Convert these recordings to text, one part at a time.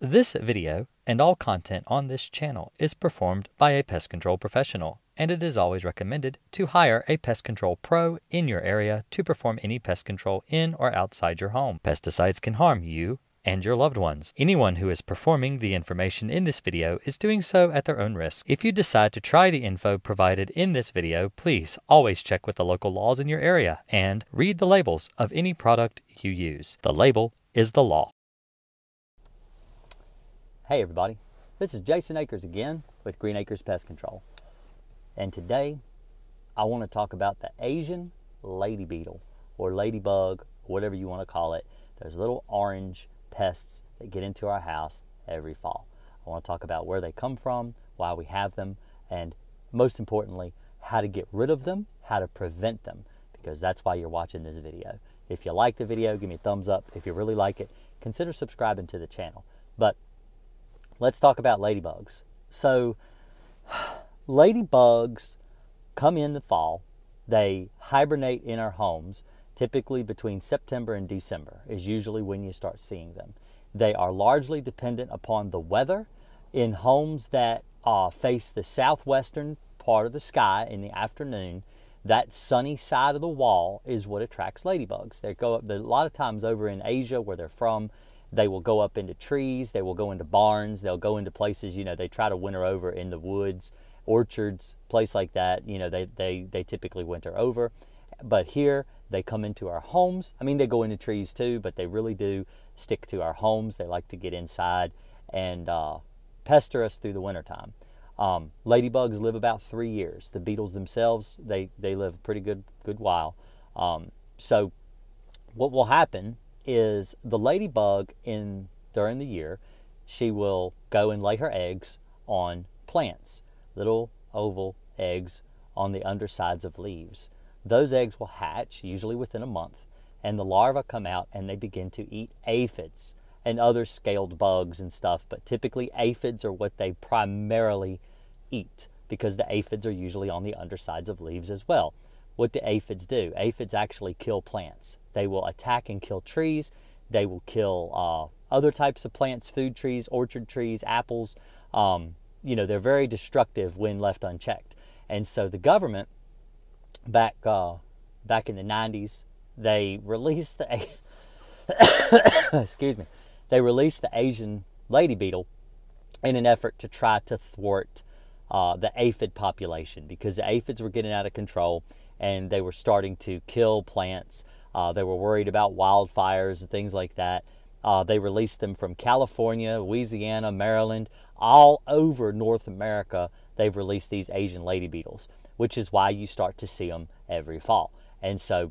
This video and all content on this channel is performed by a pest control professional, and it is always recommended to hire a pest control pro in your area to perform any pest control in or outside your home. Pesticides can harm you and your loved ones. Anyone who is performing the information in this video is doing so at their own risk. If you decide to try the info provided in this video, please always check with the local laws in your area and read the labels of any product you use. The label is the law. Hey everybody, this is Jason Akers again with Green Acres Pest Control. And today I want to talk about the Asian lady beetle or ladybug, whatever you want to call it. Those little orange pests that get into our house every fall. I want to talk about where they come from, why we have them, and most importantly, how to get rid of them, how to prevent them, because that's why you're watching this video. If you like the video, give me a thumbs up. If you really like it, consider subscribing to the channel. But let's talk about ladybugs. So, ladybugs come in the fall. They hibernate in our homes. Typically between September and December is usually when you start seeing them. They are largely dependent upon the weather. In homes that face the southwestern part of the sky in the afternoon, that sunny side of the wall is what attracts ladybugs. They go up, a lot of times over in Asia where they're from, they will go up into trees, they will go into barns, they'll go into places, you know, they try to winter over in the woods, orchards, place like that, you know, they typically winter over. But here, they come into our homes. I mean, they go into trees too, but they really do stick to our homes. They like to get inside and pester us through the wintertime. Ladybugs live about 3 years. The beetles themselves, they live a pretty good while. So what will happen is the ladybug during the year, she will go and lay her eggs on plants, little oval eggs on the undersides of leaves. Those eggs will hatch, usually within a month, and the larvae come out and they begin to eat aphids and other scaled bugs and stuff, but typically aphids are what they primarily eat because the aphids are usually on the undersides of leaves as well. What do aphids do? Aphids actually kill plants. They will attack and kill trees. They will kill other types of plants, food trees, orchard trees, apples. You know, they're very destructive when left unchecked. And so the government, back in the 90s, they released the excuse me, they released the Asian lady beetle in an effort to try to thwart the aphid population because the aphids were getting out of control and they were starting to kill plants. They were worried about wildfires and things like that. They released them from California, Louisiana, Maryland, all over North America. They've released these Asian lady beetles, which is why you start to see them every fall. And so,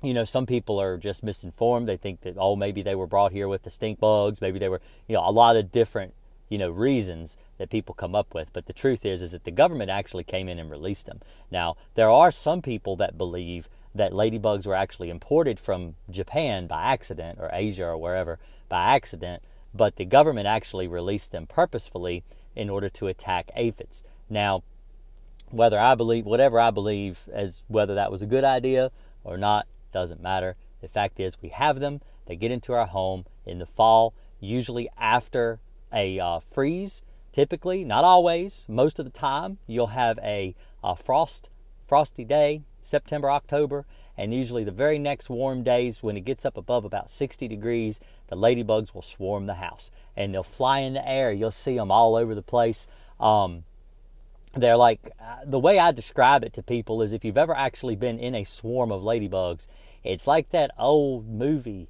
you know, some people are just misinformed. They think that, oh, maybe they were brought here with the stink bugs. Maybe they were, you know, a lot of different, you know, reasons that people come up with. But the truth is that the government actually came in and released them. Now, there are some people that believe that ladybugs were actually imported from Japan by accident, or Asia or wherever by accident, but the government actually released them purposefully in order to attack aphids. Now, whatever I believe as whether that was a good idea or not, doesn't matter. The fact is we have them. They get into our home in the fall, usually after a freeze. Typically, not always, most of the time, you'll have a frosty day, September, October, and usually the very next warm days when it gets up above about 60 degrees, the ladybugs will swarm the house and they'll fly in the air. You'll see them all over the place. They're like, the way I describe it to people is if you've ever actually been in a swarm of ladybugs, it's like that old movie,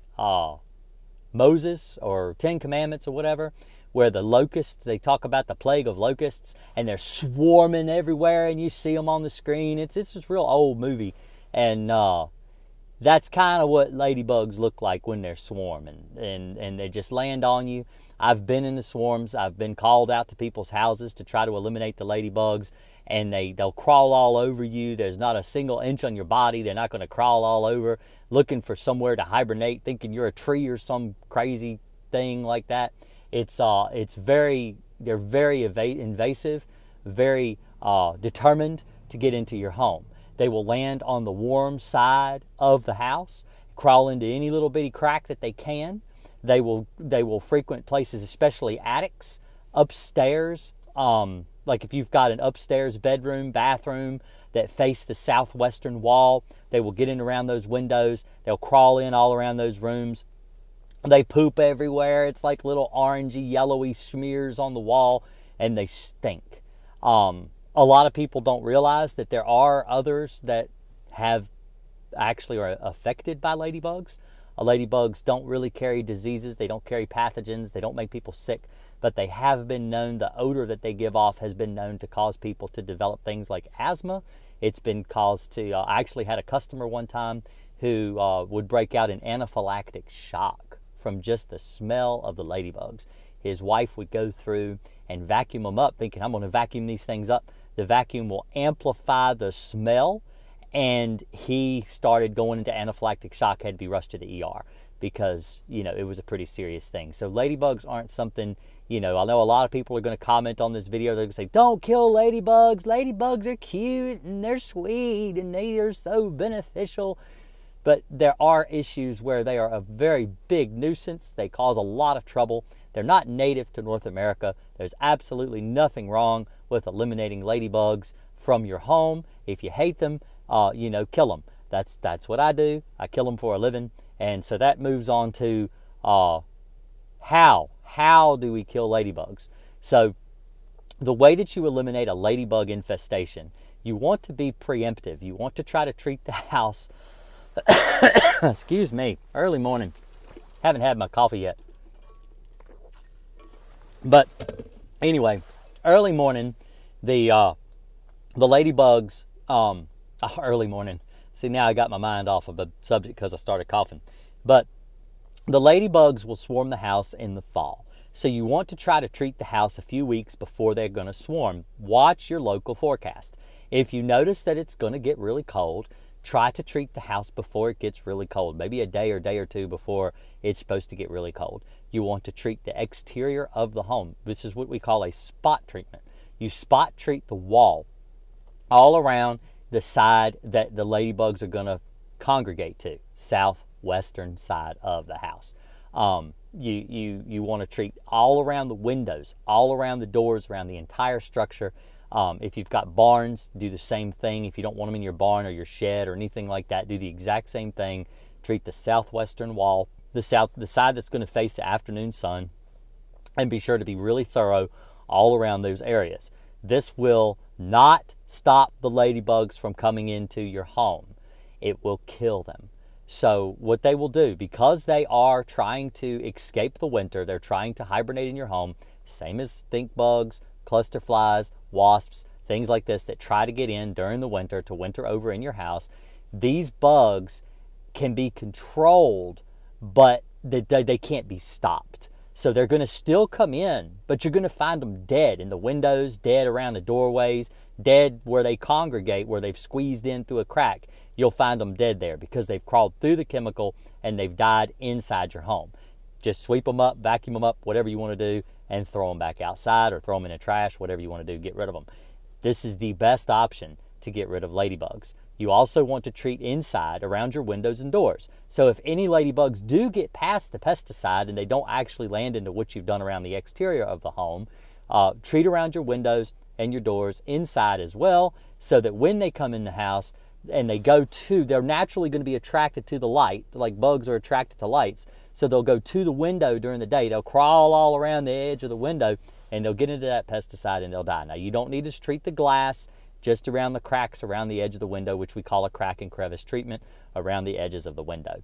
Moses or 10 Commandments or whatever, where the locusts, they talk about the plague of locusts and they're swarming everywhere and you see them on the screen. It's this real old movie. And that's kind of what ladybugs look like when they're swarming and they just land on you. I've been in the swarms. I've been called out to people's houses to try to eliminate the ladybugs, and they'll crawl all over you. There's not a single inch on your body. They're not going to crawl all over looking for somewhere to hibernate, thinking you're a tree or some crazy thing like that. They're very invasive, very determined to get into your home. They will land on the warm side of the house, crawl into any little bitty crack that they can. They will frequent places, especially attics, upstairs. Like if you've got an upstairs bedroom, bathroom that face the southwestern wall, they will get in around those windows. They'll crawl in all around those rooms. They poop everywhere. It's like little orangey, yellowy smears on the wall, and they stink. A lot of people don't realize that there are others that actually are affected by ladybugs. Ladybugs don't really carry diseases. They don't carry pathogens. They don't make people sick, but they have been known, the odor that they give off has been known to cause people to develop things like asthma. It's been caused to, I actually had a customer one time who would break out in anaphylactic shock from just the smell of the ladybugs. His wife would go through and vacuum them up, thinking, I'm going to vacuum these things up. The vacuum will amplify the smell, and he started going into anaphylactic shock, had to be rushed to the ER because, it was a pretty serious thing. So ladybugs aren't something, I know a lot of people are going to comment on this video. They're going to say, don't kill ladybugs. Ladybugs are cute and they're sweet and they are so beneficial. But there are issues where they are a very big nuisance. They cause a lot of trouble. They're not native to North America. There's absolutely nothing wrong with eliminating ladybugs from your home. If you hate them, kill them. That's what I do. I kill them for a living. And so that moves on to how do we kill ladybugs? So the way that you eliminate a ladybug infestation, you want to be preemptive. You want to try to treat the house excuse me, early morning. Haven't had my coffee yet. But anyway, early morning, the ladybugs, early morning. See, now I got my mind off of the subject because I started coughing. But the ladybugs will swarm the house in the fall. So you want to try to treat the house a few weeks before they're going to swarm. Watch your local forecast. If you notice that it's going to get really cold, try to treat the house before it gets really cold, maybe a day or two before it's supposed to get really cold. You want to treat the exterior of the home. This is what we call a spot treatment. You spot treat the wall all around the side that the ladybugs are going to congregate to, southwestern side of the house. You want to treat all around the windows, all around the doors, around the entire structure. If you've got barns, do the same thing. If you don't want them in your barn or your shed or anything like that, do the exact same thing. Treat the southwestern wall, the side that's going to face the afternoon sun, and be sure to be really thorough all around those areas. This will not stop the ladybugs from coming into your home. It will kill them. So what they will do, because they are trying to escape the winter, they're trying to hibernate in your home, same as stink bugs, cluster flies, wasps, things like this that try to get in during the winter to winter over in your house. These bugs can be controlled, but they can't be stopped. So they're going to still come in, but you're going to find them dead in the windows, dead around the doorways, dead where they congregate, where they've squeezed in through a crack. You'll find them dead there because they've crawled through the chemical and they've died inside your home. Just sweep them up, vacuum them up, whatever you want to do, and throw them back outside or throw them in the trash, whatever you want to do, get rid of them. This is the best option to get rid of ladybugs. You also want to treat inside around your windows and doors. So if any ladybugs do get past the pesticide and they don't actually land into what you've done around the exterior of the home, treat around your windows and your doors inside as well, so that when they come in the house and they're naturally going to be attracted to the light, like bugs are attracted to lights. So they'll go to the window during the day. They'll crawl all around the edge of the window and they'll get into that pesticide and they'll die. Now, you don't need to treat the glass, just around the cracks around the edge of the window, which we call a crack and crevice treatment around the edges of the window.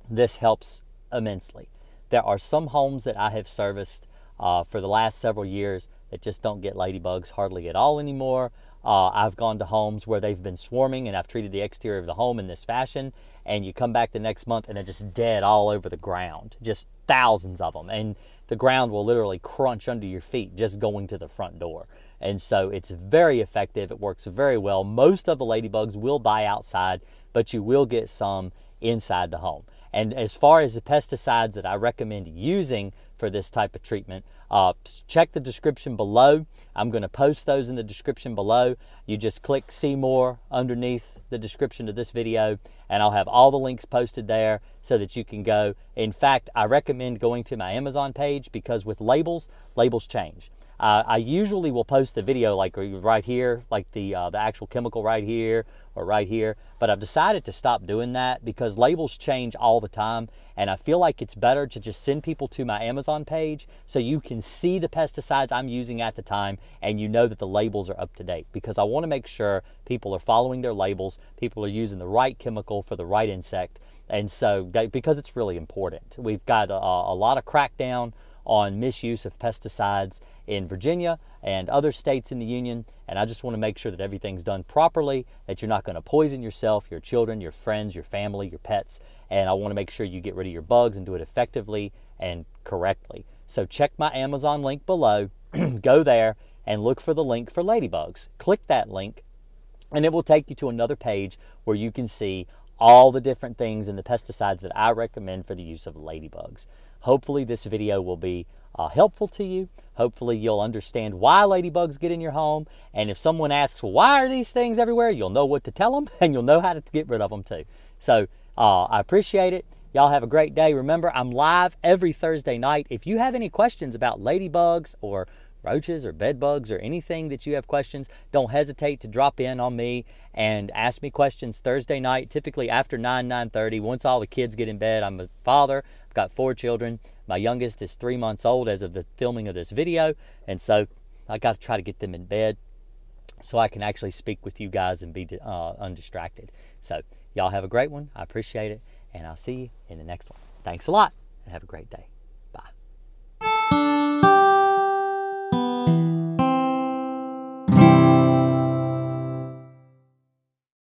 This helps immensely. There are some homes that I have serviced for the last several years that just don't get ladybugs hardly at all anymore. I've gone to homes where they've been swarming and I've treated the exterior of the home in this fashion, and you come back the next month and they're just dead all over the ground, just thousands of them, and the ground will literally crunch under your feet just going to the front door. And so it's very effective. It works very well. Most of the ladybugs will die outside, but you will get some inside the home. And as far as the pesticides that I recommend using for this type of treatment. Check the description below. I'm going to post those in the description below. You just click see more underneath the description of this video, and I'll have all the links posted there so that you can go. In fact, I recommend going to my Amazon page, because with labels change. I usually will post the video like right here, like the actual chemical right here or right here, but I've decided to stop doing that because labels change all the time, and I feel like it's better to just send people to my Amazon page so you can see the pesticides I'm using at the time, and you know that the labels are up to date, because I want to make sure people are following their labels, people are using the right chemical for the right insect, and so because it's really important. We've got a lot of crackdown on misuse of pesticides in Virginia and other states in the Union, and I just want to make sure that everything's done properly, that you're not going to poison yourself, your children, your friends, your family, your pets, and I want to make sure you get rid of your bugs and do it effectively and correctly. So check my Amazon link below, go there and look for the link for Ladybugs. Click that link and it will take you to another page where you can see all the different things and the pesticides that I recommend for the use of ladybugs. Hopefully this video will be helpful to you. Hopefully you'll understand why ladybugs get in your home. And if someone asks, well, why are these things everywhere? You'll know what to tell them, and you'll know how to get rid of them too. So I appreciate it. Y'all have a great day. Remember, I'm live every Thursday night. If you have any questions about ladybugs or roaches or bed bugs or anything that you have questions, don't hesitate to drop in on me and ask me questions Thursday night, typically after 9:30, once all the kids get in bed. I'm a father. I've got 4 children. My youngest is 3 months old as of the filming of this video, and so I got to try to get them in bed so I can actually speak with you guys and be undistracted. So y'all have a great one. I appreciate it, and I'll see you in the next one. Thanks a lot, and have a great day.